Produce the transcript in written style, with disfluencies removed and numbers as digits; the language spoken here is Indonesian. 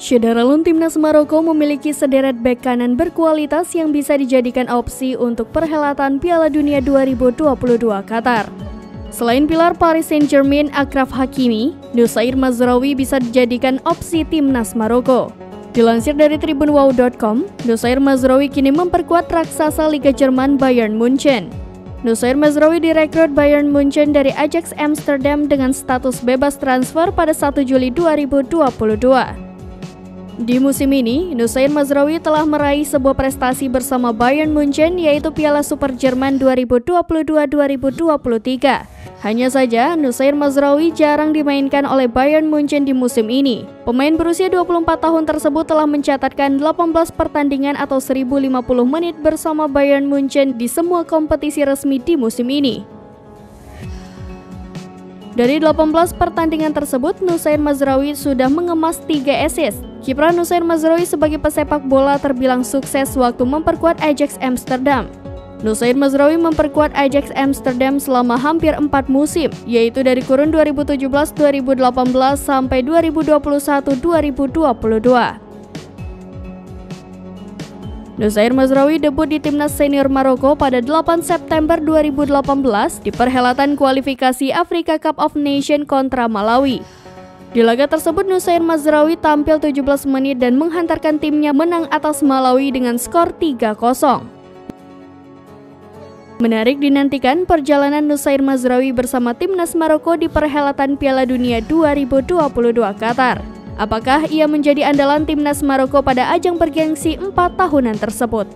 Syederalun timnas Maroko memiliki sederet bek kanan berkualitas yang bisa dijadikan opsi untuk perhelatan Piala Dunia 2022 Qatar. Selain pilar Paris Saint-Germain Achraf Hakimi, Noussair Mazraoui bisa dijadikan opsi timnas Maroko. Dilansir dari tribunwow.com, Noussair Mazraoui kini memperkuat raksasa Liga Jerman Bayern Munchen. Noussair Mazraoui direkrut Bayern Munchen dari Ajax Amsterdam dengan status bebas transfer pada 1 Juli 2022. Di musim ini, Noussair Mazraoui telah meraih sebuah prestasi bersama Bayern Munchen yaitu Piala Super Jerman 2022-2023. Hanya saja, Noussair Mazraoui jarang dimainkan oleh Bayern Munchen di musim ini. Pemain berusia 24 tahun tersebut telah mencatatkan 18 pertandingan atau 1050 menit bersama Bayern Munchen di semua kompetisi resmi di musim ini. Dari 18 pertandingan tersebut, Noussair Mazraoui sudah mengemas 3 assist. Kiprah Noussair Mazraoui sebagai pesepak bola terbilang sukses waktu memperkuat Ajax Amsterdam. Noussair Mazraoui memperkuat Ajax Amsterdam selama hampir 4 musim, yaitu dari kurun 2017-2018 sampai 2021-2022. Noussair Mazraoui debut di timnas senior Maroko pada 8 September 2018 di perhelatan kualifikasi Africa Cup of Nations kontra Malawi. Di laga tersebut, Noussair Mazraoui tampil 17 menit dan menghantarkan timnya menang atas Malawi dengan skor 3-0. Menarik dinantikan perjalanan Noussair Mazraoui bersama timnas Maroko di perhelatan Piala Dunia 2022 Qatar. Apakah ia menjadi andalan timnas Maroko pada ajang bergengsi 4 tahunan tersebut?